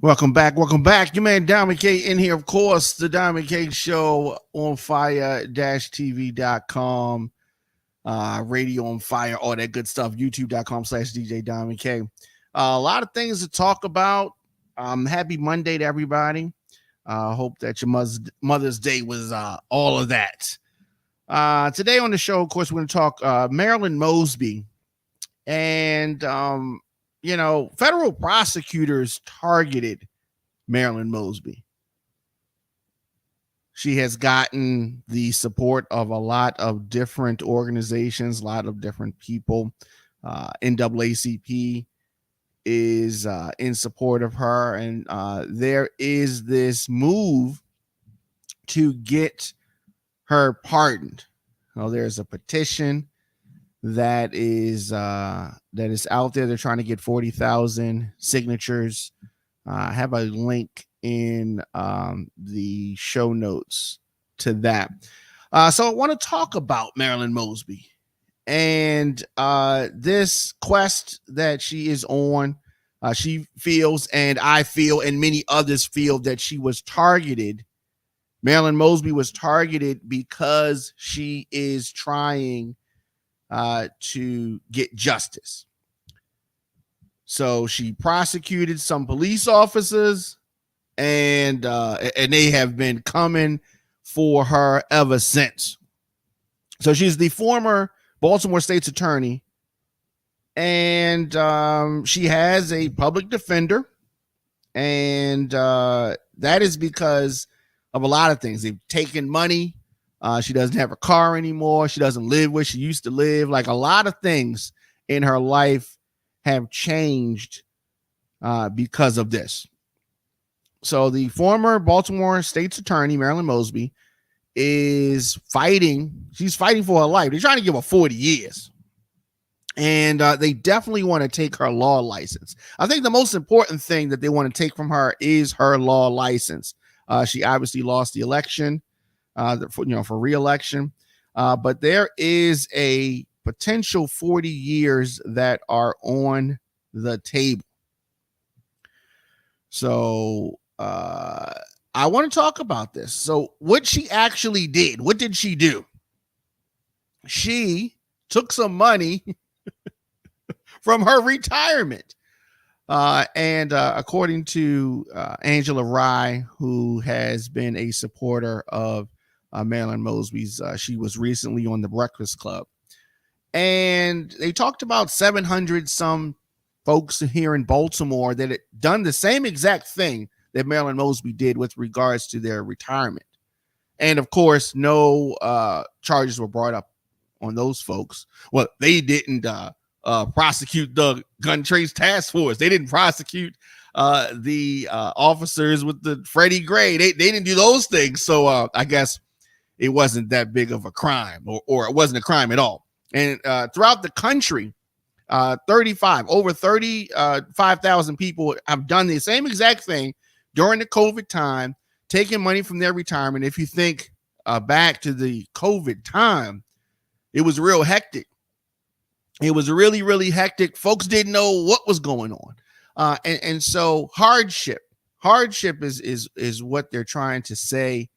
Welcome back. Welcome back. Your man Diamond K in here, of course. The Diamond K Show on fire-tv.com, radio on fire, all that good stuff. YouTube.com/DJ Diamond K. A lot of things to talk about. Happy Monday to everybody. Hope that your Mother's Day was all of that. Today on the show, of course, we're going to talk Marilyn Mosby. And federal prosecutors targeted Marilyn Mosby. She has gotten the support of a lot of different organizations, a lot of different people. NAACP is in support of her. And there is this move to get her pardoned. There's a petition that is out there. They're trying to get 40,000 signatures. I have a link in the show notes to that. So I want to talk about Marilyn Mosby and this quest that she is on. She feels, and I feel, and many others feel, that she was targeted. Marilyn Mosby was targeted because she is trying to get justice. So she prosecuted some police officers, and they have been coming for her ever since. So she's the former Baltimore State's attorney, and she has a public defender, and that is because of a lot of things. They've taken money. She doesn't have a car anymore. She doesn't live where she used to live. Like, a lot of things in her life have changed because of this. So the former Baltimore State's attorney, Marilyn Mosby, is fighting. She's fighting for her life. They're trying to give her 40 years. And they definitely want to take her law license. I think the most important thing that they want to take from her is her law license. She obviously lost the election. For re-election, but there is a potential 40 years that are on the table. So I want to talk about this. So what she actually did, what did she do? She took some money from her retirement. And according to Angela Rye, who has been a supporter of Marilyn Mosby's, she was recently on the Breakfast Club, and they talked about 700 some folks here in Baltimore that had done the same exact thing that Marilyn Mosby did with regards to their retirement. And of course, no charges were brought up on those folks. Well, they didn't prosecute the gun trace task force. They didn't prosecute the officers with the Freddie Gray. They didn't do those things. So I guess it wasn't that big of a crime, or it wasn't a crime at all. And throughout the country, over 35,000 people have done the same exact thing during the COVID time, taking money from their retirement. If you think back to the COVID time, it was real hectic. It was really, really hectic. Folks didn't know what was going on. And so hardship is what they're trying to say.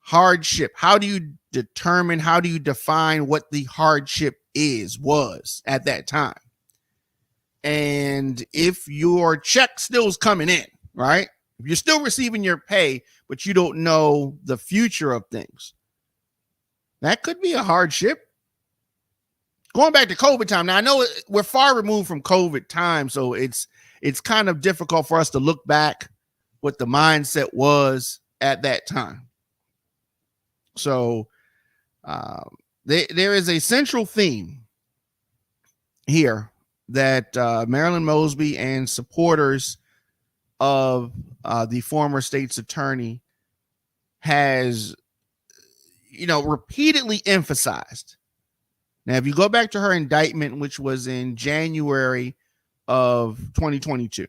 Hardship. How do you define what the hardship was at that time? And if your check still is coming in, right? If you're still receiving your pay, but you don't know the future of things, that could be a hardship. Going back to COVID time. Now, I know we're far removed from COVID time, so it's kind of difficult for us to look back what the mindset was at that time. So there is a central theme here that Marilyn Mosby and supporters of the former state's attorney has, repeatedly emphasized. Now, if you go back to her indictment, which was in January of 2022,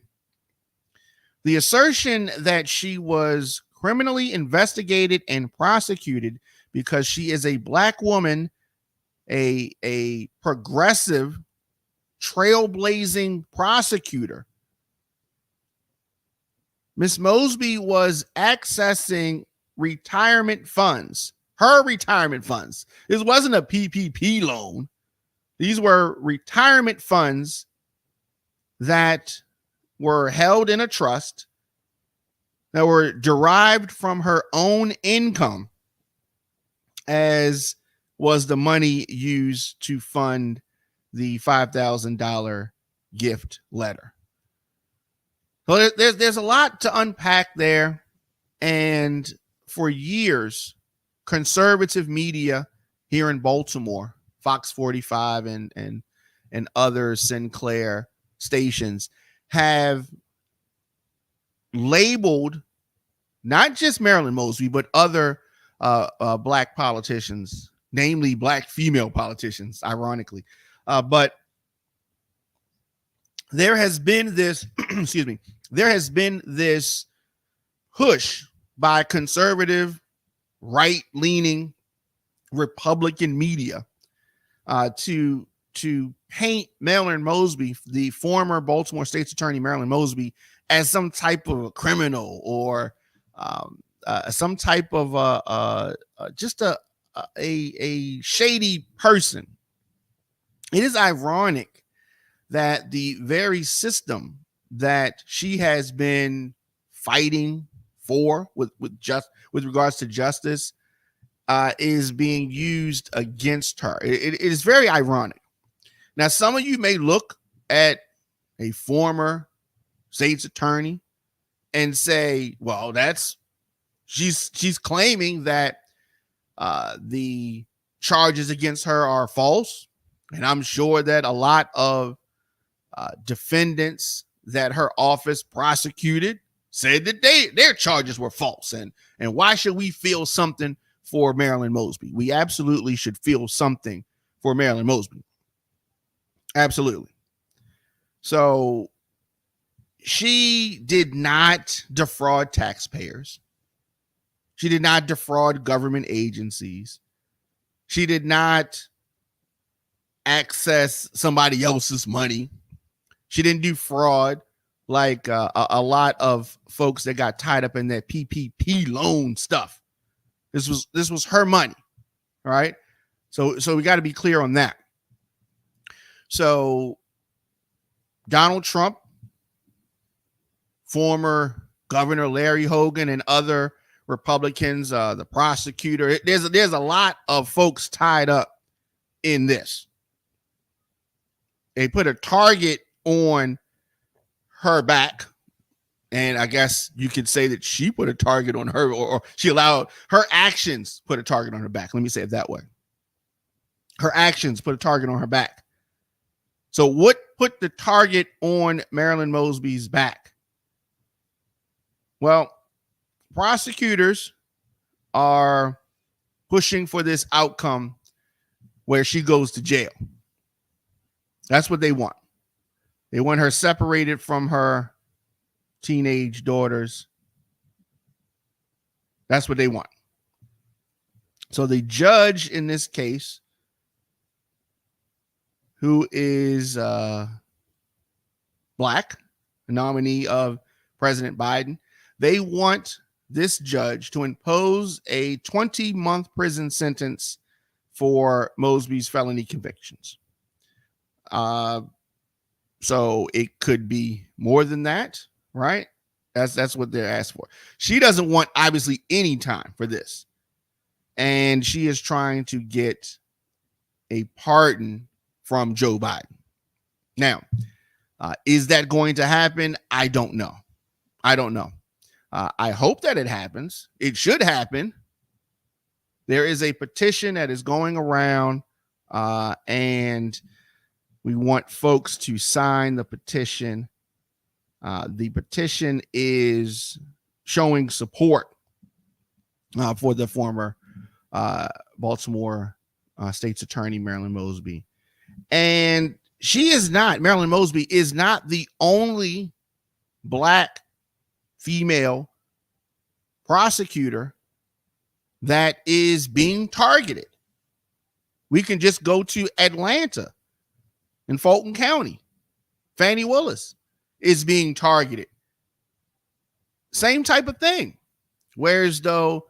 the assertion that she was criminally investigated and prosecuted because she is a Black woman, a progressive, trailblazing prosecutor, Miss Mosby was accessing retirement funds, her retirement funds. This wasn't a PPP loan. These were retirement funds that were held in a trust that were derived from her own income, as was the money used to fund the $5,000 gift letter. So there's a lot to unpack there. And for years, conservative media here in Baltimore, Fox 45 and other Sinclair stations, have labeled not just Marilyn Mosby, but other black politicians, namely black female politicians, ironically. But there has been this, excuse me, there has been this push by conservative, right-leaning Republican media to paint Marilyn Mosby, the former Baltimore State's Attorney Marilyn Mosby, as some type of a criminal or some type of just a shady person. It is ironic that the very system that she has been fighting for with regards to justice is being used against her. It is very ironic. Now, some of you may look at a former state's attorney and say, well, she's claiming that the charges against her are false. And I'm sure that a lot of defendants that her office prosecuted said that their charges were false. And why should we feel something for Marilyn Mosby? We absolutely should feel something for Marilyn Mosby. Absolutely. So she did not defraud taxpayers. She did not defraud government agencies. She did not access somebody else's money. She didn't do fraud like a lot of folks that got tied up in that PPP loan stuff. This was her money, all right? So we got to be clear on that. So Donald Trump, former Governor Larry Hogan, and other Republicans, the prosecutor, there's a lot of folks tied up in this. They put a target on her back, and I guess you could say that she put a target on her, or she allowed her actions put a target on her back. Let me say it that way. Her actions put a target on her back. So what put the target on Marilyn Mosby's back? Well, prosecutors are pushing for this outcome where she goes to jail. That's what they want. They want her separated from her teenage daughters. That's what they want. So the judge in this case, who is black, a nominee of President Biden, they want this judge to impose a 20-month prison sentence for Mosby's felony convictions. So it could be more than that, right? That's what they're asking for. She doesn't want, obviously, any time for this. And she is trying to get a pardon from Joe Biden. Now, is that going to happen? I don't know. I hope that it happens. It should happen. There is a petition that is going around, and we want folks to sign the petition. The petition is showing support for the former Baltimore State's Attorney, Marilyn Mosby. And Marilyn Mosby is not the only black female prosecutor that is being targeted. We can just go to Atlanta in Fulton County. Fannie Willis is being targeted. same type of thing. Whereas though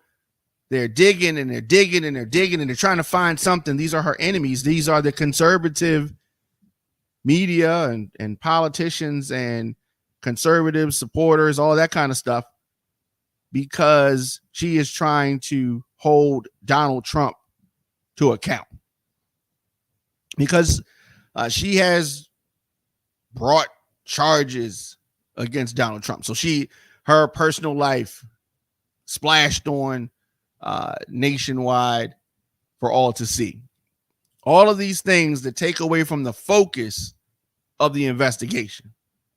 they're digging and they're digging and they're digging and they're trying to find something. These are her enemies. These are the conservative media and politicians and conservative supporters, all that kind of stuff, because she is trying to hold Donald Trump to account. Because she has brought charges against Donald Trump. So her personal life splashed on nationwide for all to see. All of these things that take away from the focus of the investigation.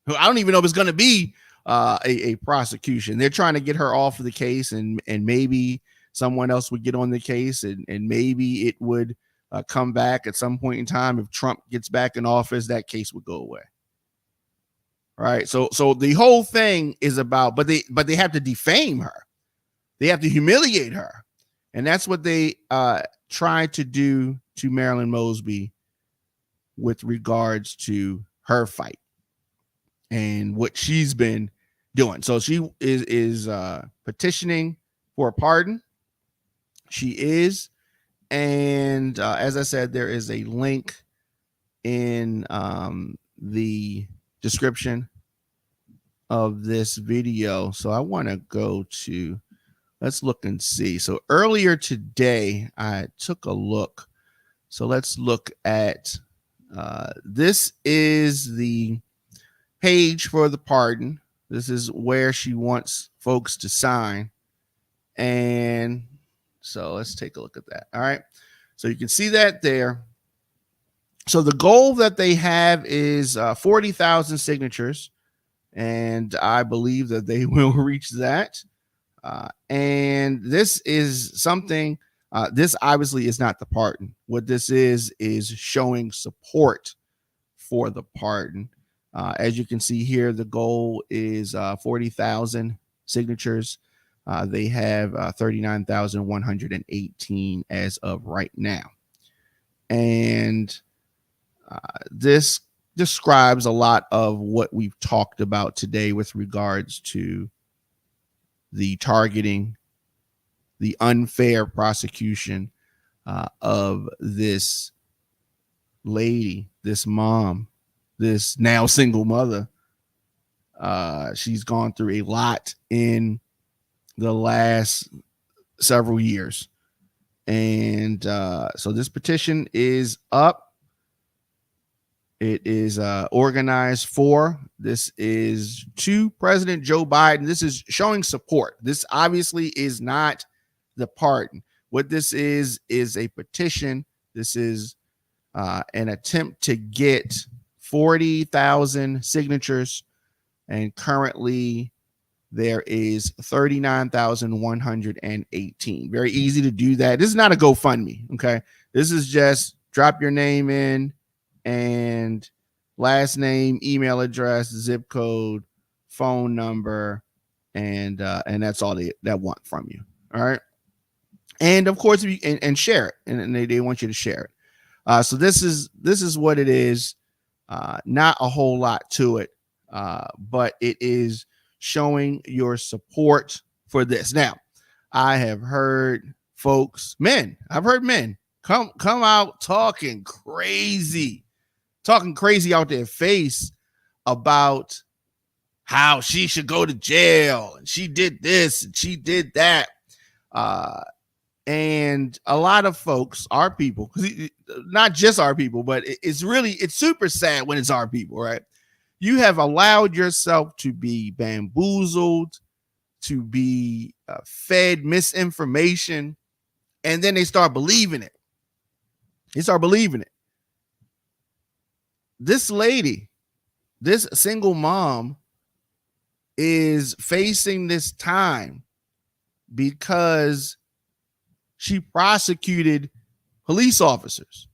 I don't even know if it's going to be a prosecution. They're trying to get her off of the case, and maybe someone else would get on the case, and maybe it would come back at some point in time. If Trump gets back in office, that case would go away. Right. So the whole thing is about, but they have to defame her. They have to humiliate her. And that's what they tried to do to Marilyn Mosby with regards to her fight and what she's been doing. So she is petitioning for a pardon. She is. And as I said, there is a link in the description of this video. So I want to go to, let's look and see. So earlier today, I took a look. So let's look at, this is the page for the pardon. This is where she wants folks to sign. And so let's take a look at that. All right. So you can see that there. So the goal that they have is 40,000 signatures. And I believe that they will reach that. And this is something, this obviously is not the pardon. What this is showing support for the pardon. As you can see here, the goal is 40,000 signatures. They have 39,118 as of right now. And this describes a lot of what we've talked about today with regards to the targeting, the unfair prosecution of this lady, this mom, this now single mother. She's gone through a lot in the last several years. And so this petition is up. It is organized for, this is to President Joe Biden. This is showing support. This obviously is not the pardon. What this is a petition. This is an attempt to get 40,000 signatures. And currently there is 39,118. Very easy to do that. This is not a GoFundMe. Okay. This is just drop your name in and last name, email address, zip code, phone number, and that's all they want from you. All right. And of course, if you, and share it, and they want you to share it. So this is what it is. Not a whole lot to it, but it is showing your support for this. Now, I have heard folks, I've heard men come out talking crazy out their face about how she should go to jail and she did this and she did that. And a lot of folks, our people, not just our people, but it's super sad when it's our people, right? You have allowed yourself to be bamboozled, to be fed misinformation, and then they start believing it. This lady, this single mom, is facing this time because she prosecuted police officers.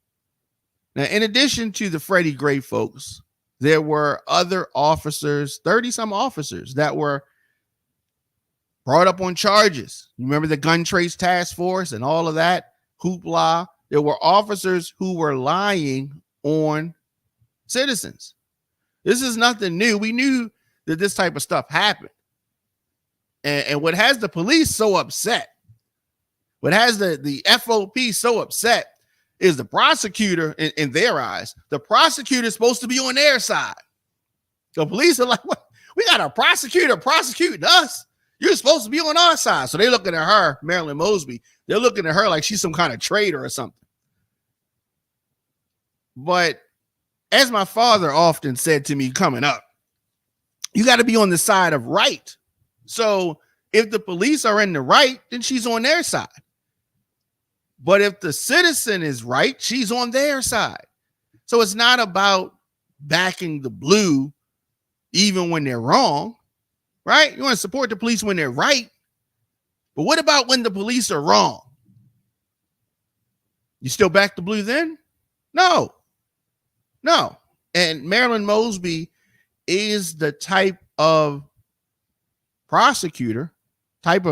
Now, in addition to the Freddie Gray folks, there were other officers, 30 some officers that were brought up on charges. Remember the gun trace task force and all of that hoopla? There were officers who were lying on citizens. This is nothing new. We knew that this type of stuff happened. And what has the police so upset, what has the FOP so upset is the prosecutor, in their eyes, the prosecutor is supposed to be on their side. The police are like, what? We got a prosecutor prosecuting us. You're supposed to be on our side. So they're looking at her, Marilyn Mosby. They're looking at her like she's some kind of traitor or something. But as my father often said to me coming up, you got to be on the side of right. So if the police are in the right, then she's on their side. But if the citizen is right, she's on their side. So it's not about backing the blue even when they're wrong, right? You want to support the police when they're right. But what about when the police are wrong? You still back the blue then? No. And Marilyn Mosby is the type of prosecutor, type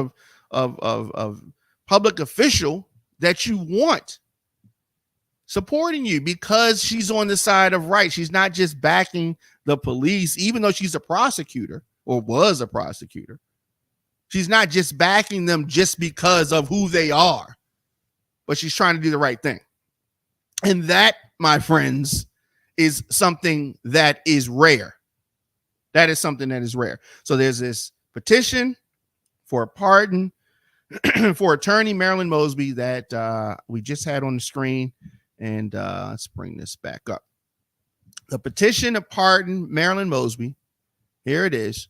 of public official that you want supporting you, because she's on the side of right. She's not just backing the police, even though she's a prosecutor or was a prosecutor. She's not just backing them just because of who they are, but she's trying to do the right thing. And that, my friends, is something that is rare. That is something that is rare. So there's this petition for a pardon for attorney Marilyn Mosby that we just had on the screen. And let's bring this back up. The petition to pardon Marilyn Mosby. Here it is.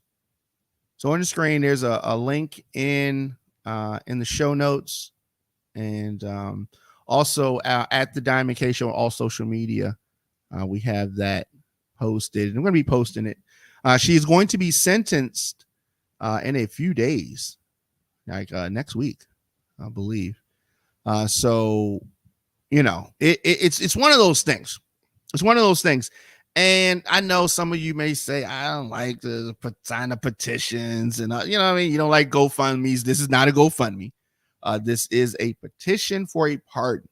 So on the screen, there's a link in the show notes, and also at the Diamond K Show on all social media. We have that posted. I'm going to be posting it. She is going to be sentenced in a few days, like next week, I believe. So, you know, it's one of those things. It's one of those things. And I know some of you may say, I don't like the sign of petitions and, you know what I mean? You don't like GoFundMe's. This is not a GoFundMe. This is a petition for a pardon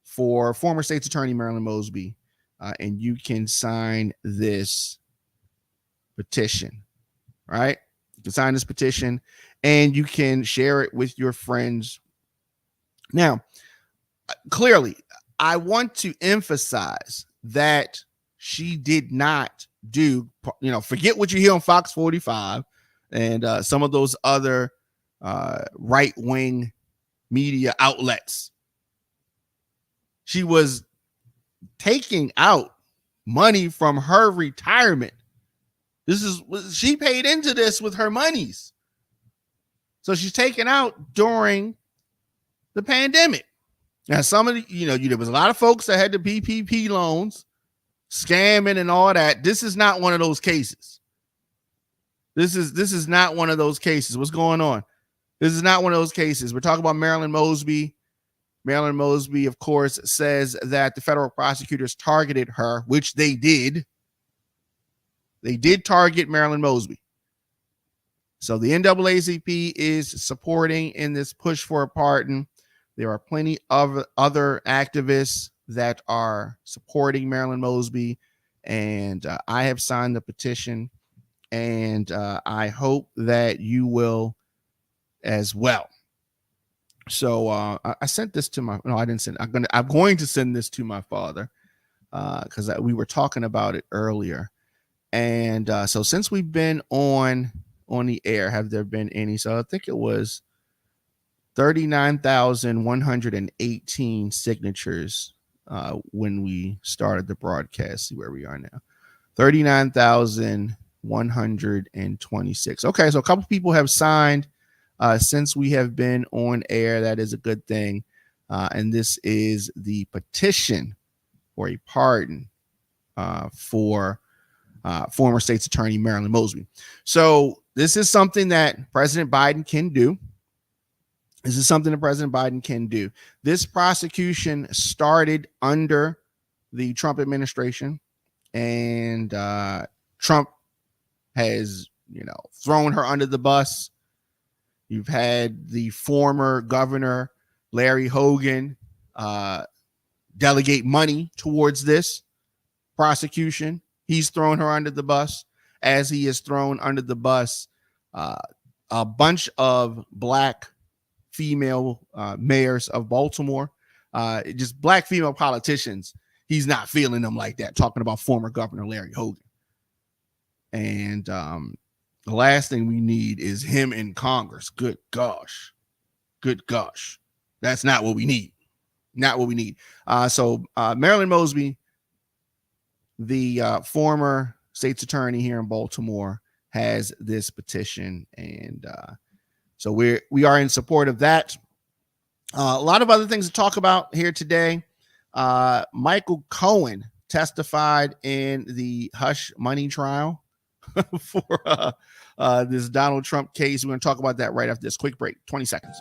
for former state's attorney Marilyn Mosby. And you can sign this petition, right? You can sign this petition and you can share it with your friends. Now, clearly, I want to emphasize that she did not do, you know, forget what you hear on Fox 45 and some of those other right-wing media outlets. She was taking out money from her retirement. She paid into this with her monies. So she's taken out during the pandemic. Now, some of the, there was a lot of folks that had the PPP loans, scamming and all that. This is not one of those cases. This is not one of those cases. What's going on? This is not one of those cases. We're talking about Marilyn Mosby. Marilyn Mosby, of course, says that the federal prosecutors targeted her, which they did. They did target Marilyn Mosby. So the NAACP is supporting in this push for a pardon. There are plenty of other activists that are supporting Marilyn Mosby, and I have signed the petition, and I hope that you will as well. So I sent this to I didn't send. I'm going to send this to my father because we were talking about it earlier, and so since we've been on the air, have there been any? So I think it was 39,118 signatures when we started the broadcast. See where we are now. 39,126. Okay, so a couple people have signed since we have been on air. That is a good thing. And this is the petition for a pardon for former state's attorney Marilyn Mosby. So this is something that President Biden can do. This is something that President Biden can do. This prosecution started under the Trump administration, and Trump has, thrown her under the bus. You've had the former governor, Larry Hogan, delegate money towards this prosecution. He's thrown her under the bus, as he has thrown under the bus a bunch of black female mayors of Baltimore, just black female politicians. He's not feeling them like that, talking about former Governor Larry Hogan. And the last thing we need is him in Congress. Good gosh. That's not what we need. Not what we need. So Marilyn Mosby, the former state's attorney here in Baltimore, has this petition, and so we are in support of that. A lot of other things to talk about here today. Michael Cohen testified in the hush money trial for this Donald Trump case. We're going to talk about that right after this quick break. 20 seconds.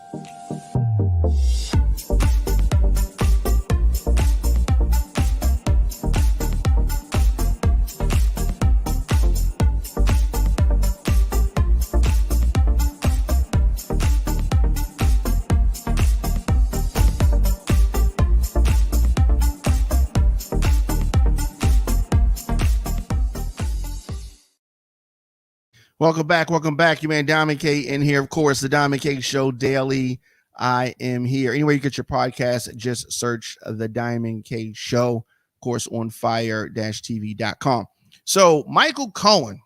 Welcome back. Your man Diamond K in here. Of course, the Diamond K Show daily. I am here. Anywhere you get your podcast, just search the Diamond K Show, of course, on fire-tv.com. So Michael Cohen,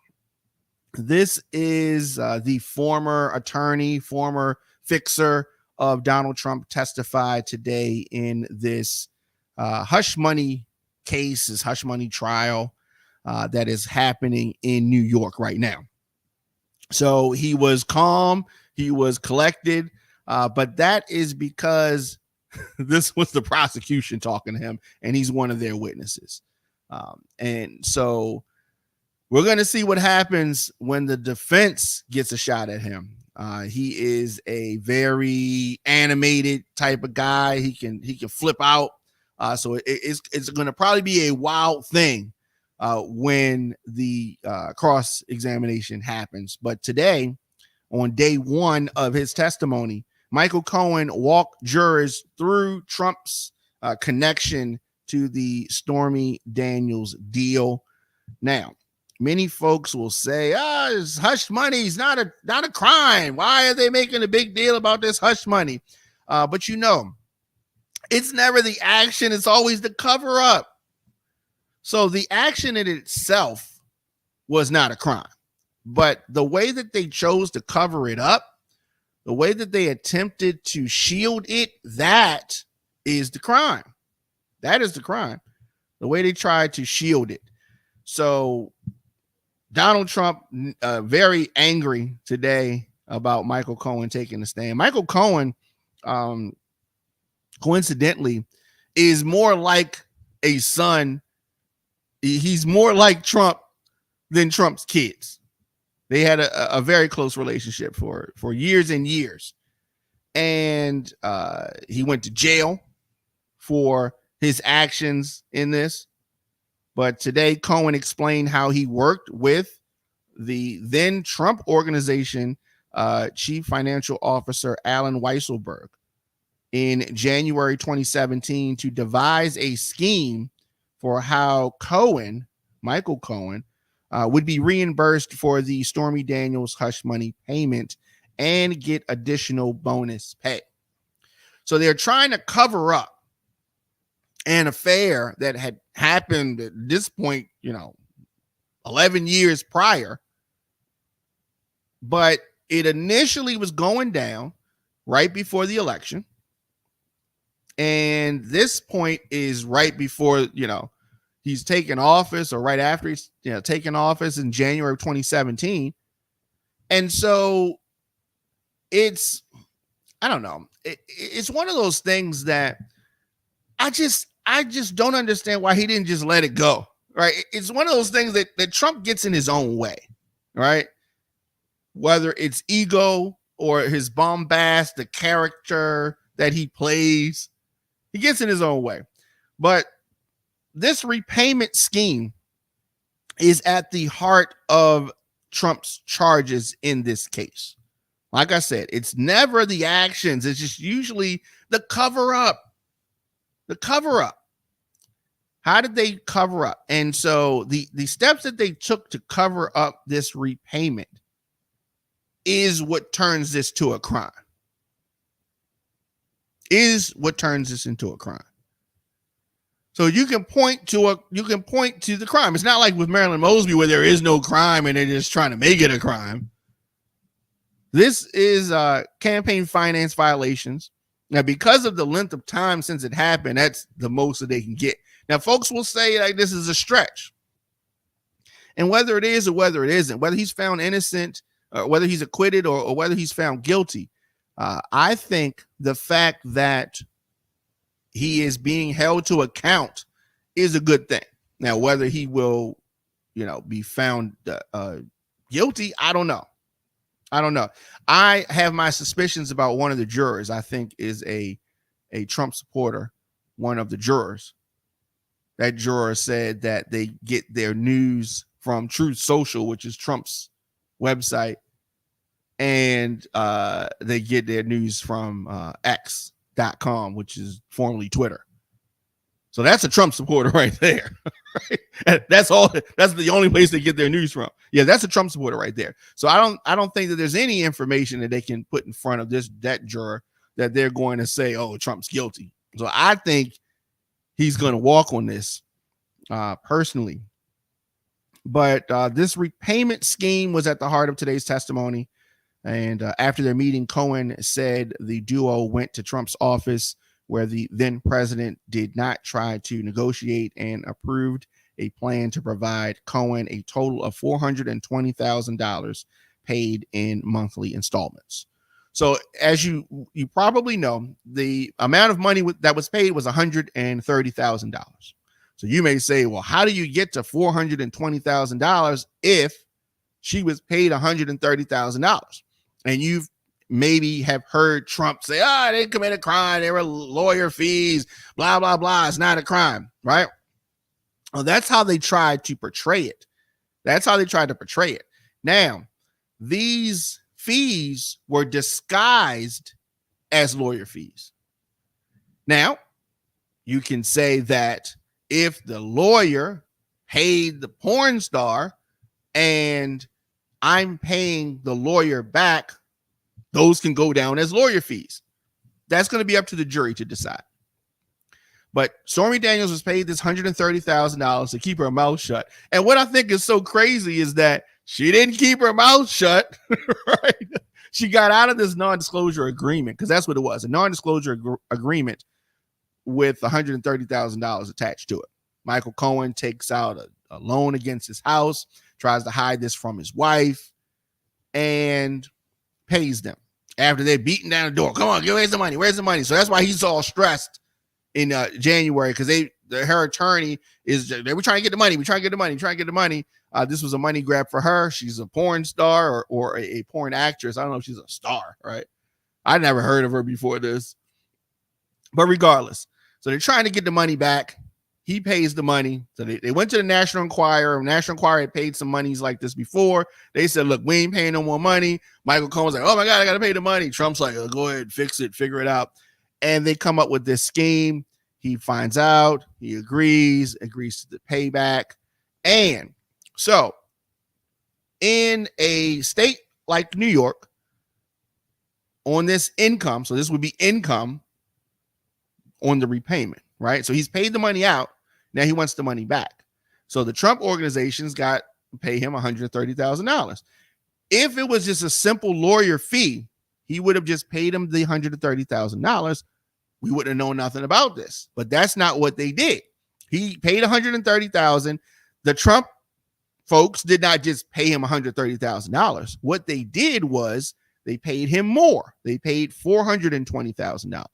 this is the former attorney, former fixer of Donald Trump, testified today in this hush money case, this hush money trial that is happening in New York right now. So he was calm, he was collected, but that is because this was the prosecution talking to him, and he's one of their witnesses. And so we're going to see what happens when the defense gets a shot at him. He is a very animated type of guy. He can flip out. So it's going to probably be a wild thing when the cross-examination happens. But today, on day one of his testimony, Michael Cohen walked jurors through Trump's connection to the Stormy Daniels deal. Now, many folks will say, this hush money is not a crime. Why are they making a big deal about this hush money? But it's never the action. It's always the cover up. So the action in itself was not a crime, but the way that they chose to cover it up, the way that they attempted to shield it, that is the crime. That is the crime. The way they tried to shield it. So Donald Trump, very angry today about Michael Cohen taking the stand. Michael Cohen, coincidentally, is more like a son. He's more like Trump than Trump's kids. They had a very close relationship for years and years. And he went to jail for his actions in this. But today, Cohen explained how he worked with the then Trump Organization Chief Financial Officer Alan Weisselberg in January 2017 to devise a scheme for how Michael Cohen, would be reimbursed for the Stormy Daniels hush money payment and get additional bonus pay. So they're trying to cover up an affair that had happened at this point, 11 years prior. But it initially was going down right before the election. And this point is right before, he's taken office, or right after he's taken office in January of 2017. And so it's, I don't know. It's one of those things that I just don't understand why he didn't just let it go. Right. It's one of those things that Trump gets in his own way. Right. Whether it's ego or his bombast, the character that he plays, he gets in his own way. But this repayment scheme is at the heart of Trump's charges in this case. Like I said, it's never the actions. It's just usually the cover up. The cover up. How did they cover up? And so the steps that they took to cover up this repayment is what turns this to a crime. Is what turns this into a crime. So you can point to the crime. It's not like with Marilyn Mosby where there is no crime and they're just trying to make it a crime. This is campaign finance violations. Now, because of the length of time since it happened, that's the most that they can get. Now, folks will say like this is a stretch. And whether it is or whether it isn't, whether he's found innocent, or whether he's acquitted or whether he's found guilty, I think the fact that he is being held to account is a good thing. Now, whether he will, be found guilty, I don't know. I have my suspicions about one of the jurors. I think is a Trump supporter, one of the jurors. That juror said that they get their news from Truth Social, which is Trump's website, and they get their news from X.com, which is formerly Twitter. So that's a Trump supporter right there. Right? That's the only place they get their news from. Yeah, that's a Trump supporter right there. So I don't think that there's any information that they can put in front of that juror that they're going to say, oh, Trump's guilty. So I think he's going to walk on this personally. But this repayment scheme was at the heart of today's testimony. And after their meeting, Cohen said the duo went to Trump's office where the then president did not try to negotiate and approved a plan to provide Cohen a total of $420,000 paid in monthly installments. So as you probably know, the amount of money that was paid was $130,000. So you may say, well, how do you get to $420,000 if she was paid $130,000? And you've maybe have heard Trump say, they didn't commit a crime. There were lawyer fees, blah, blah, blah. It's not a crime, right? Well, that's how they tried to portray it. Now, these fees were disguised as lawyer fees. Now, you can say that if the lawyer paid the porn star and I'm paying the lawyer back, those can go down as lawyer fees. That's going to be up to the jury to decide. But Stormy Daniels was paid this $130,000 to keep her mouth shut. And what I think is so crazy is that she didn't keep her mouth shut, right? She got out of this non-disclosure agreement, because that's what it was, a non-disclosure agreement with $130,000 attached to it. Michael Cohen takes out a loan against his house, tries to hide this from his wife, and pays them after they're beating down the door. Come on, where's the money? Where's the money? So that's why he's all stressed in January, because her attorney they were trying to get the money. This was a money grab for her. She's a porn star or a porn actress. I don't know if she's a star, right? I never heard of her before this. But regardless, so they're trying to get the money back. He pays the money. So they went to the National Enquirer. National Enquirer had paid some monies like this before. They said, look, we ain't paying no more money. Michael Cohen's like, oh my God, I got to pay the money. Trump's like, go ahead, fix it, figure it out. And they come up with this scheme. He finds out, he agrees to the payback. And so in a state like New York, on this income, so this would be income on the repayment, right? So he's paid the money out. Now he wants the money back. So the Trump organizations got to pay him $130,000. If it was just a simple lawyer fee, he would have just paid him the $130,000. We wouldn't have known nothing about this, but that's not what they did. He paid $130,000. The Trump folks did not just pay him $130,000. What they did was they paid him more. They paid $420,000.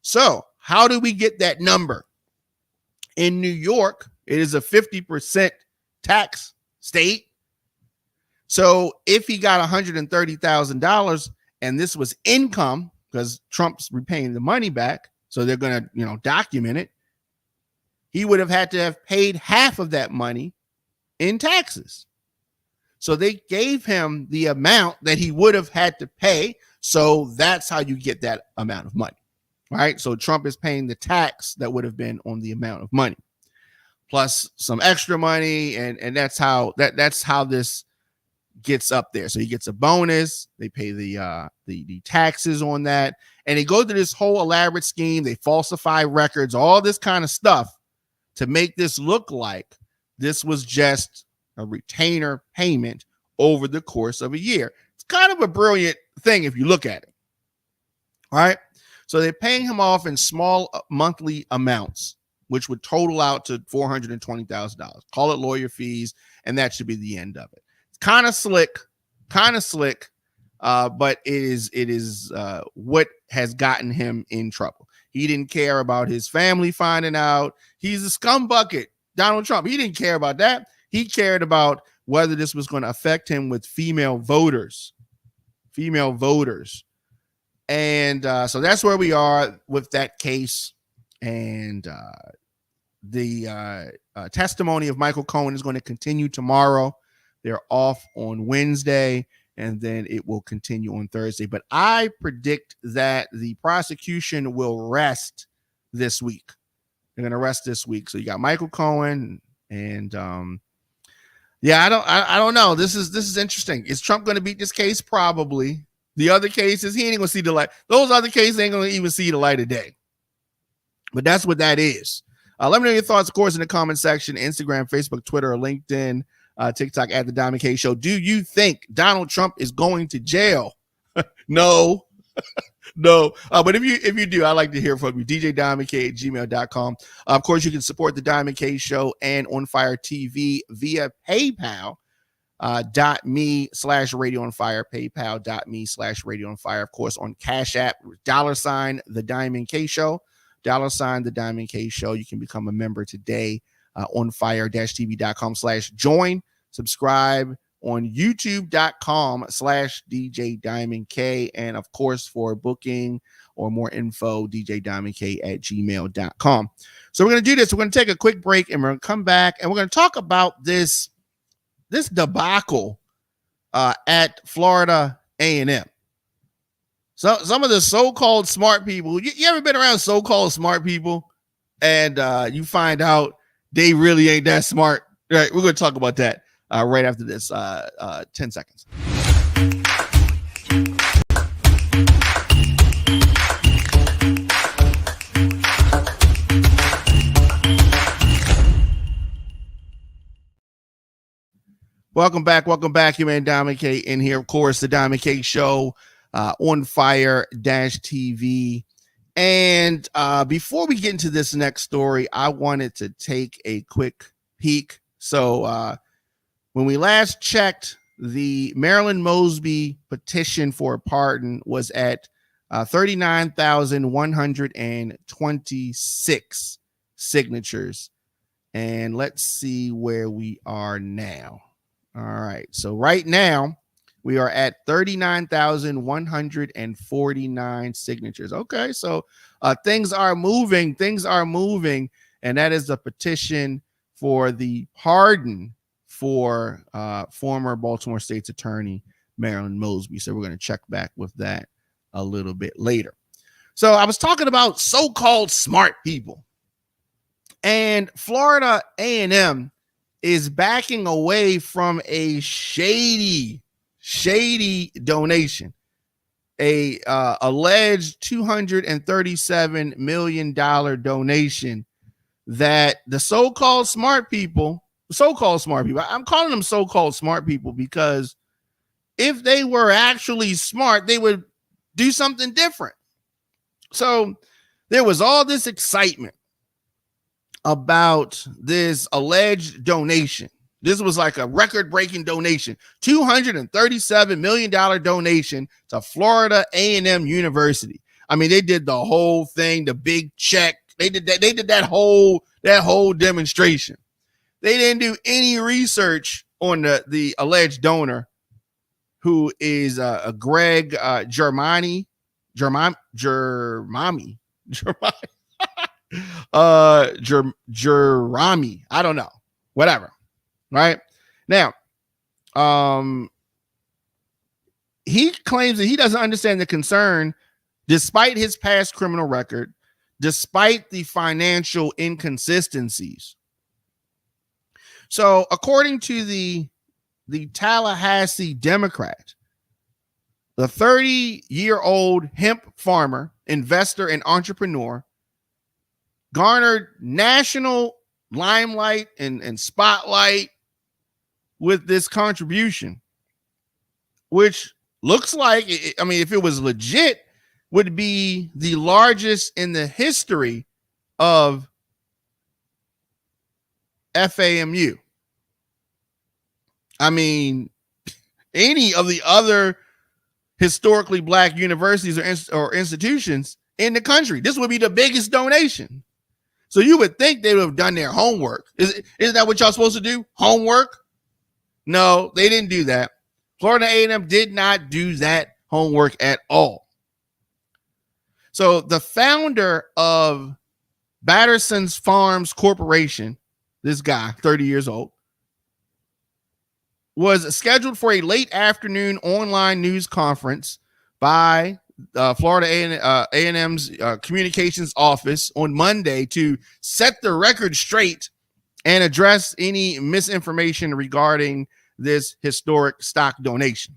So how do we get that number? In New York, it is a 50% tax state. So if he got $130,000 and this was income, because Trump's repaying the money back, so they're going to, document it, he would have had to have paid half of that money in taxes. So they gave him the amount that he would have had to pay. So that's how you get that amount of money, right? So Trump is paying the tax that would have been on the amount of money, plus some extra money, and that's how this gets up there. So he gets a bonus. They pay the taxes on that, and they go through this whole elaborate scheme. They falsify records, all this kind of stuff to make this look like this was just a retainer payment over the course of a year. It's kind of a brilliant thing if you look at it. All right. So they're paying him off in small monthly amounts, which would total out to $420,000. Call it lawyer fees, and that should be the end of it. It's kind of slick, but it is what has gotten him in trouble. He didn't care about his family finding out. He's a scumbucket, Donald Trump. He didn't care about that. He cared about whether this was going to affect him with female voters. And so that's where we are with that case. And the testimony of Michael Cohen is going to continue tomorrow. They're off on Wednesday, and then it will continue on Thursday. But I predict that the prosecution will rest this week. They're going to rest this week. So you got Michael Cohen, and I don't know. This is interesting. Is Trump going to beat this case? Probably. The other cases, he ain't going to see the light. Those other cases ain't going to even see the light of day. But that's what that is. Let me know your thoughts, of course, in the comment section, Instagram, Facebook, Twitter, or LinkedIn, TikTok at The Diamond K Show. Do you think Donald Trump is going to jail? No. No. But if you do, I'd like to hear from you. DJDiamondK@gmail.com. Of course, you can support The Diamond K Show and On Fire TV via PayPal. .me/radio on fire, paypal.me/radio on fire. Of course, on Cash App, $ The Diamond K Show, $ The Diamond K Show. You can become a member today, on fire-tv.com/join. Subscribe on youtube.com/DJ Diamond K. And of course, for booking or more info, djdiamondk@gmail.com. So we're going to do this. We're going to take a quick break, and we're going to come back, and we're going to talk about this debacle at Florida A&M. So some of the so-called smart people, you ever been around so-called smart people and you find out they really ain't that smart? Right, we're going to talk about that right after this 10 seconds. Welcome back. Your man Diamond K in here. Of course, the Diamond K Show, on fire-tv. And before we get into this next story, I wanted to take a quick peek. So when we last checked, the Marilyn Mosby petition for a pardon was at 39,126 signatures. And let's see where we are now. All right. So right now we are at 39,149 signatures. Okay. So things are moving. And that is the petition for the pardon for former Baltimore State's attorney, Marilyn Mosby. So we're going to check back with that a little bit later. So I was talking about so-called smart people, and Florida A&M is backing away from a shady donation, a alleged $237 million donation that the so-called smart people, I'm calling them so-called smart people because if they were actually smart, they would do something different. So there was all this excitement about this alleged donation. This was like a record-breaking donation, $237 million donation to Florida A&M University. I mean, they did the whole thing, the big check. They did that whole demonstration. They didn't do any research on the alleged donor, who is Greg Germani, Jerami. I don't know. Whatever. Right now, he claims that he doesn't understand the concern, despite his past criminal record, despite the financial inconsistencies. So, according to the the Tallahassee Democrat, the 30-year-old hemp farmer, investor, and entrepreneur, garnered national limelight and spotlight with this contribution, which looks like, I mean, if it was legit, would be the largest in the history of FAMU. I mean, any of the other historically black universities or institutions in the country, this would be the biggest donation. So you would think they would have done their homework. Isn't that what y'all supposed to do? Homework? No, they didn't do that. Florida A&M did not do that homework at all. So the founder of Batterson's Farms Corporation, this guy, 30 years old, was scheduled for a late afternoon online news conference by Florida A&M's communications office on Monday to set the record straight and address any misinformation regarding this historic stock donation.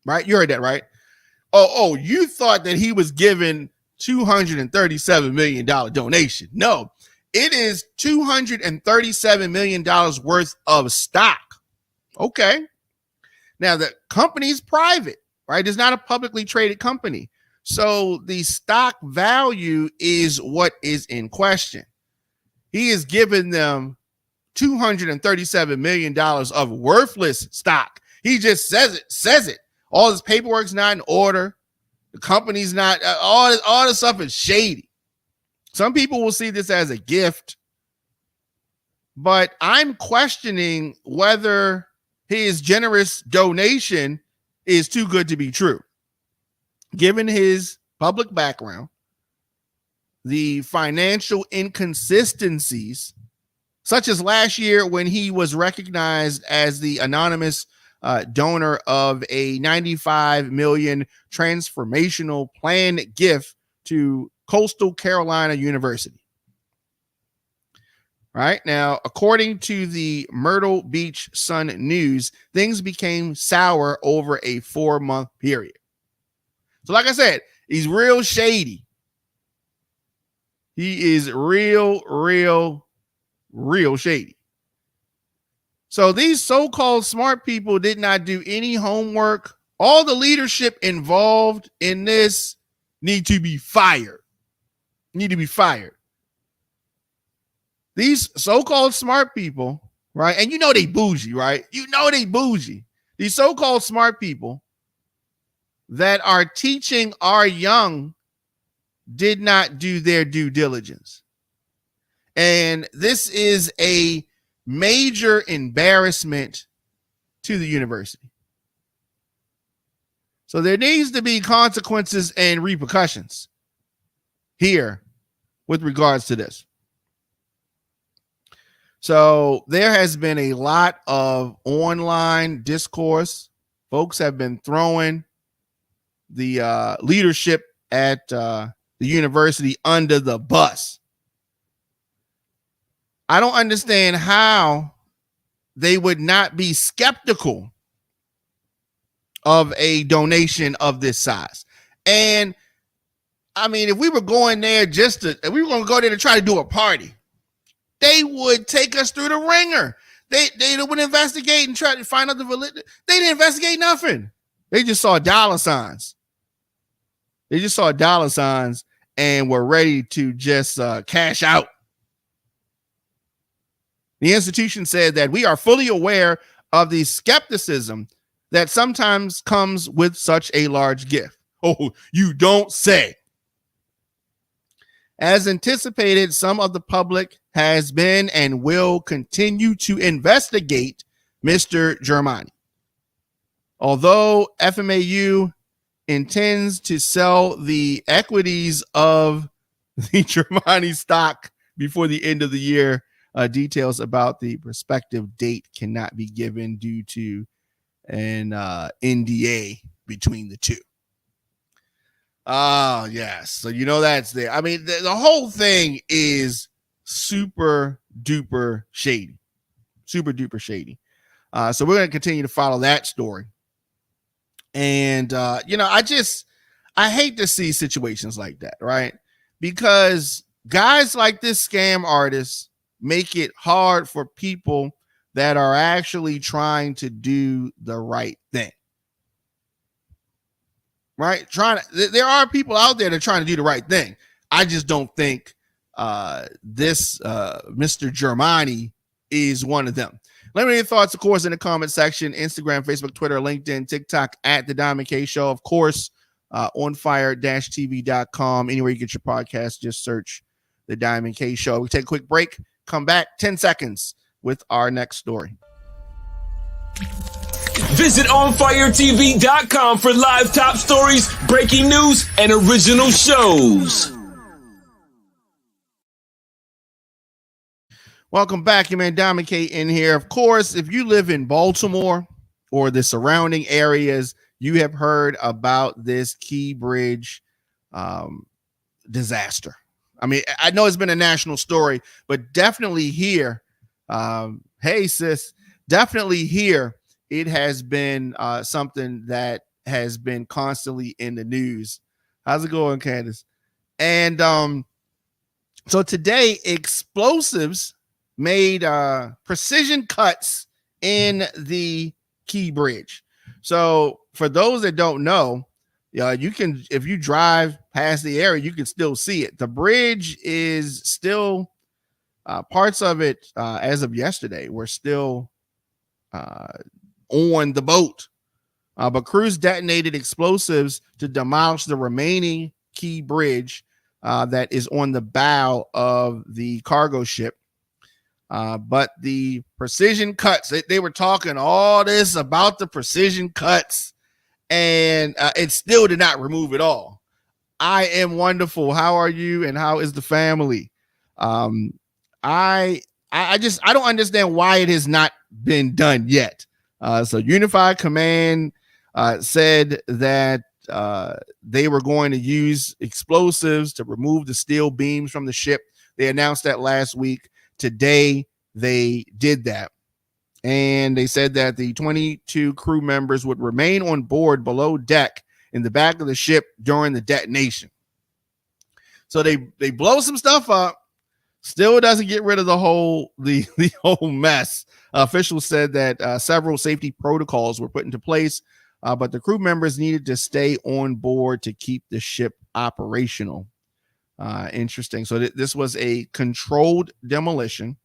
Right? You heard that, right? Oh, you thought that he was given $237 million donation. No, it is $237 million worth of stock. Okay. Now the company's private, right? It's not a publicly traded company. So the stock value is what is in question. He is giving them $237 million of worthless stock. He just says it. All his paperwork's not in order. The company's not, all this stuff is shady. Some people will see this as a gift, but I'm questioning whether his generous donation is too good to be true. Given his public background, the financial inconsistencies, such as last year when he was recognized as the anonymous donor of a $95 million transformational plan gift to Coastal Carolina University. Right now, according to the Myrtle Beach Sun News, things became sour over a 4-month period. So like I said, he's real shady. He is real shady. So these so-called smart people did not do any homework. All the leadership involved in this need to be fired. These so-called smart people, right? And you know they bougie, right? These so-called smart people that are teaching our young did not do their due diligence. And this is a major embarrassment to the university. So there needs to be consequences and repercussions here with regards to this. So there has been a lot of online discourse. Folks have been throwing the leadership at the university under the bus. I don't understand how they would not be skeptical of a donation of this size. And I mean, if we were going there if we were going to go there to try to do a party, they would take us through the ringer. They would investigate and try to find out the validity. They didn't investigate nothing. They just saw dollar signs. And were ready to just cash out. The institution said that we are fully aware of the skepticism that sometimes comes with such a large gift. Oh, you don't say. As anticipated, some of the public has been and will continue to investigate Mr. Germani. Although FMAU intends to sell the equities of the Germani stock before the end of the year, details about the prospective date cannot be given due to an NDA between the two. Oh, yes. So, you know, that's there. I mean, the whole thing is super duper shady. So we're going to continue to follow that story. And, I hate to see situations like that, right? Because guys like this scam artist make it hard for people that are actually trying to do the right thing. Right? There are people out there that are trying to do the right thing. I just don't think this Mr. Germani is one of them. Let me know your thoughts, of course, in the comment section. Instagram, Facebook, Twitter, LinkedIn, TikTok at The Diamond K Show. Of course, onfire-tv.com. Anywhere you get your podcast, just search The Diamond K Show. We take a quick break, come back 10 seconds with our next story. Visit onfiretv.com for live top stories, breaking news, and original shows. Welcome back, your man Diamond K in here. Of course, if you live in Baltimore or the surrounding areas, you have heard about this Key Bridge disaster. I mean, I know it's been a national story, but definitely here, hey sis, definitely here, it has been something that has been constantly in the news. How's it going, Candace? And so today, explosives made precision cuts in the Key Bridge. So for those that don't know, you can, if you drive past the area, you can still see it. The bridge is still parts of it as of yesterday were still on the boat, but crews detonated explosives to demolish the remaining Key Bridge that is on the bow of the cargo ship. But the precision cuts, they were talking all this about the precision cuts, and it still did not remove it all. I am wonderful. How are you? And how is the family? I don't understand why it has not been done yet. So Unified Command said that they were going to use explosives to remove the steel beams from the ship. They announced that last week. Today, they did that. And they said that the 22 crew members would remain on board below deck in the back of the ship during the detonation. So they blow some stuff up. Still doesn't get rid of the whole mess. Officials said that several safety protocols were put into place, but the crew members needed to stay on board to keep the ship operational. Interesting. So this was a controlled demolition,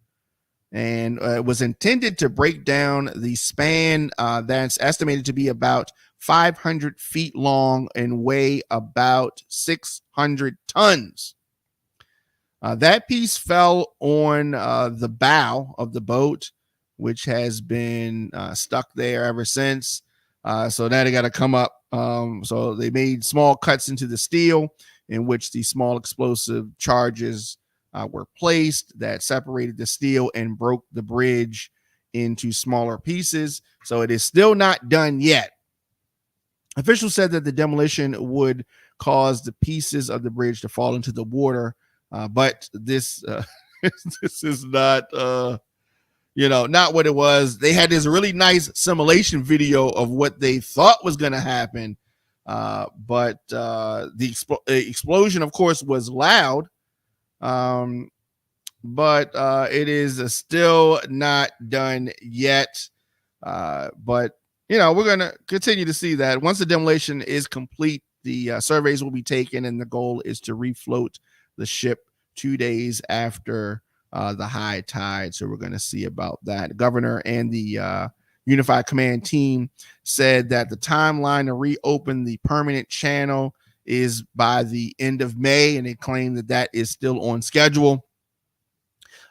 and it was intended to break down the span that's estimated to be about 500 feet long and weigh about 600 tons. That piece fell on the bow of the boat, which has been stuck there ever since. So now they got to come up. So they made small cuts into the steel in which the small explosive charges were placed that separated the steel and broke the bridge into smaller pieces. So it is still not done yet. Officials said that the demolition would cause the pieces of the bridge to fall into the water, but this this is not not what it was. They had this really nice simulation video of what they thought was going to happen, but the explosion, of course, was loud, but it is still not done yet. But we're going to continue to see that. Once the demolition is complete, the surveys will be taken, and the goal is to refloat the ship 2 days after the high tide. So we're going to see about that. The governor and the Unified Command team said that the timeline to reopen the permanent channel is by the end of May, and they claim that that is still on schedule.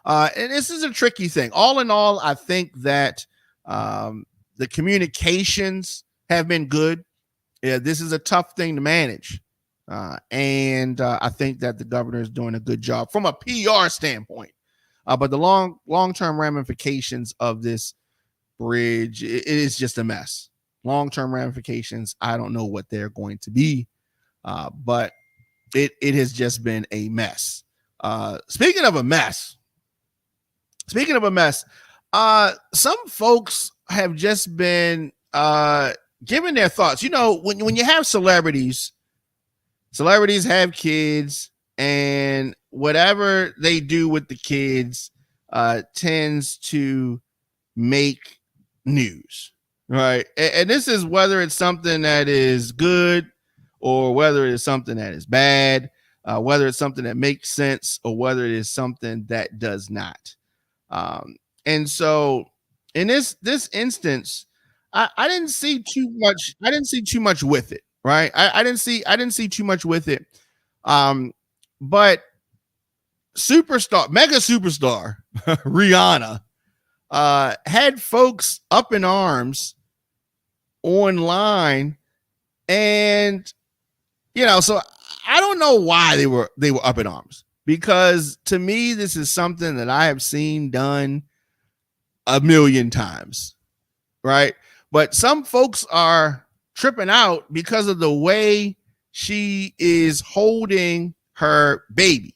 And this is a tricky thing. All in all, I think that the communications have been good. Yeah, this is a tough thing to manage. And I think that the governor is doing a good job from a PR standpoint. But the long-term ramifications of this bridge, it is just a mess. Long-term ramifications, I don't know what they're going to be, but it has just been a mess. Speaking of a mess, some folks have just been giving their thoughts. You know, when you have celebrities have kids, and whatever they do with the kids tends to make news, right? And this is whether it's something that is good or whether it's something that is bad, whether it's something that makes sense or whether it is something that does not. And so in this instance, I didn't see too much. I didn't see too much with it, right? I didn't see too much with it. But mega superstar Rihanna had folks up in arms online, and so I don't know why they were up in arms, because to me this is something that I have seen done a million times, right? But some folks are tripping out because of the way she is holding her baby,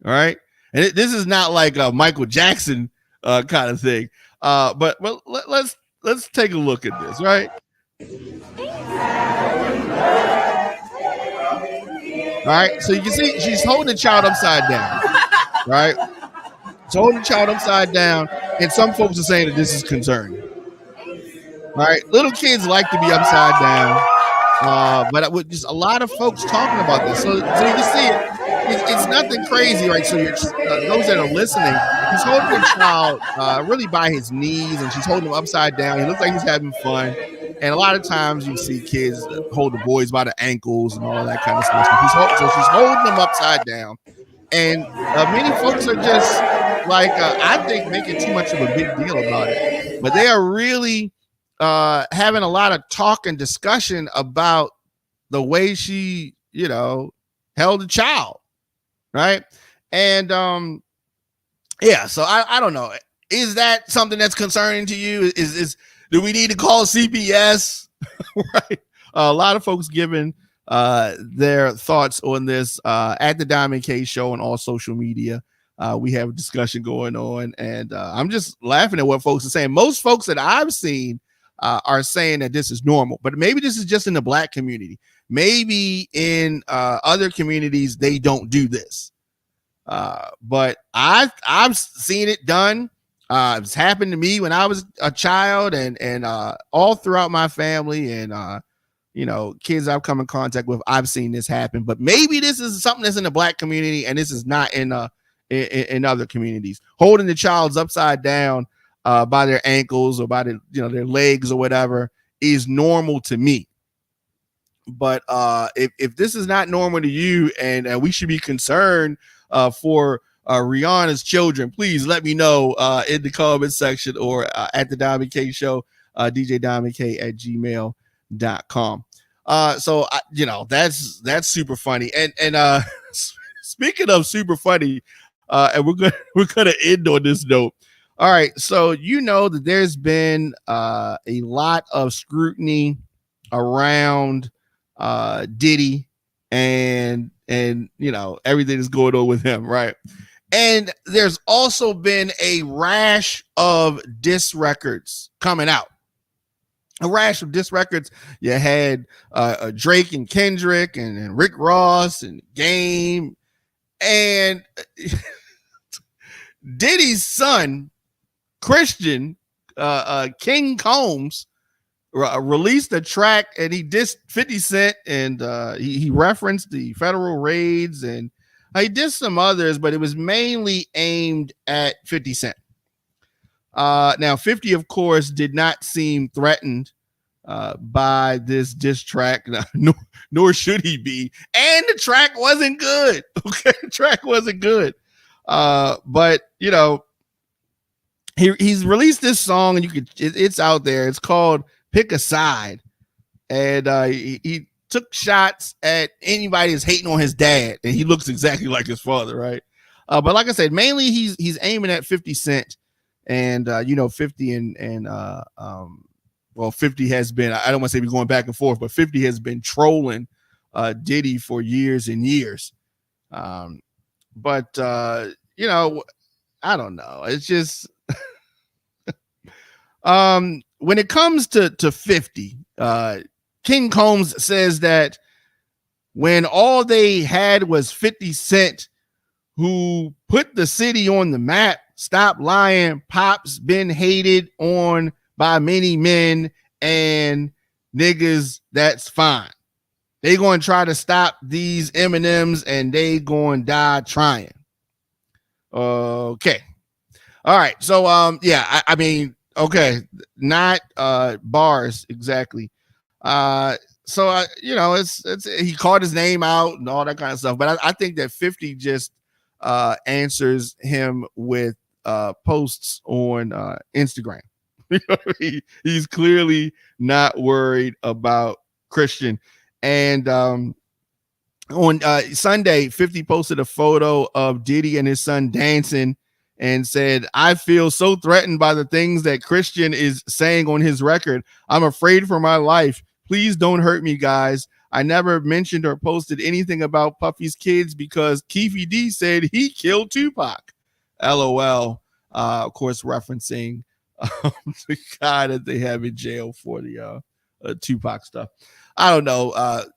all right? And this is not like a Michael Jackson kind of thing, but let's take a look at this, right? All right, so you can see she's holding the child upside down, right? She's holding the child upside down, and some folks are saying that this is concerning. All right, little kids like to be upside down, but with just a lot of folks talking about this, so you can see it's nothing crazy, right? So those that are listening, he's holding the child really by his knees, and she's holding him upside down. He looks like he's having fun. And a lot of times you see kids hold the boys by the ankles and all of that kind of stuff. So she's holding them upside down. And many folks are just like, I think, making too much of a big deal about it. But they are really having a lot of talk and discussion about the way she, held the child. Right. And yeah, so I don't know. Is that something that's concerning to you? Do we need to call CPS? Right. A lot of folks giving their thoughts on this at the Diamond K Show and all social media. We have a discussion going on, and I'm just laughing at what folks are saying. Most folks that I've seen are saying that this is normal, but maybe this is just in the Black community. Maybe in other communities they don't do this, but I've seen it done. It's happened to me when I was a child, and all throughout my family, and kids I've come in contact with, I've seen this happen. But maybe this is something that's in the Black community, and this is not in other communities. Holding the child's upside down by their ankles or by their legs or whatever is normal to me. But if this is not normal to you, and we should be concerned for Rihanna's children, please let me know in the comment section or at the Diamond K Show, djddiamondk@gmail.com. So that's super funny. And speaking of super funny, and we're gonna end on this note. All right, so that there's been a lot of scrutiny around Diddy and everything that's going on with him, right? And there's also been a rash of diss records coming out. A rash of diss records. You had Drake and Kendrick and Rick Ross and Game, and Diddy's son, Christian King Combs, released a track, and he dissed 50 Cent, and he referenced the federal raids, and he did some others, but it was mainly aimed at 50 Cent. Now 50, of course, did not seem threatened by this diss track, nor should he be. And the track wasn't good. Okay, the track wasn't good. But he's released this song, and it's out there. It's called "Pick a Side," and he took shots at anybody that's hating on his dad, and he looks exactly like his father, right? But like I said, mainly he's aiming at 50 Cent, and 50 and 50 has been, I don't want to say we're going back and forth, but 50 has been trolling Diddy for years and years. But I don't know. It's just when it comes to 50, King Combs says that when all they had was 50 Cent, who put the city on the map, stop lying, Pop's been hated on by many men and niggas, that's fine. They going to try to stop these M&Ms and they going to die trying. Okay. All right. So, I mean, okay, not bars exactly. So it's he called his name out and all that kind of stuff. But I think that 50 just answers him with posts on Instagram. He's clearly not worried about Christian. And on Sunday, 50 posted a photo of Diddy and his son dancing and said, I feel so threatened by the things that Christian is saying on his record. I'm afraid for my life. Please don't hurt me, guys. I never mentioned or posted anything about Puffy's kids because Keefy D said he killed Tupac. LOL. Of course, referencing the guy that they have in jail for the Tupac stuff. I don't know.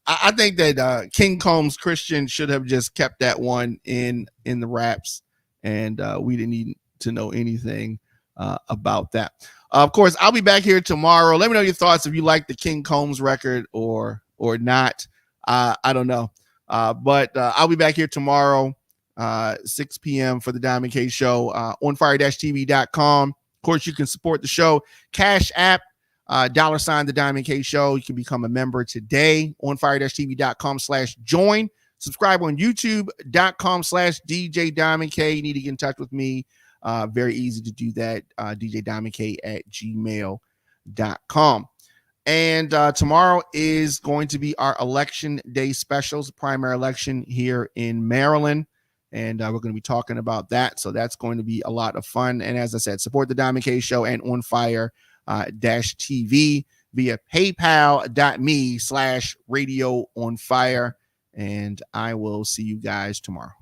I think that King Combs Christian should have just kept that one in the raps, and we didn't need to know anything about that. Of course, I'll be back here tomorrow. Let me know your thoughts if you like the King Combs record or not. I don't know. But I'll be back here tomorrow, 6 p.m. for the Diamond K Show on fire-tv.com. Of course, you can support the show. Cash App, $, the Diamond K Show. You can become a member today on fire-tv.com/join. Subscribe on youtube.com/DJ Diamond K. You need to get in touch with me. Very easy to do that. DJDiamondK@gmail.com. And tomorrow is going to be our election day specials, primary election here in Maryland. And we're going to be talking about that. So that's going to be a lot of fun. And as I said, support the Diamond K Show and on fire-tv via paypal.me/radio on fire. And I will see you guys tomorrow.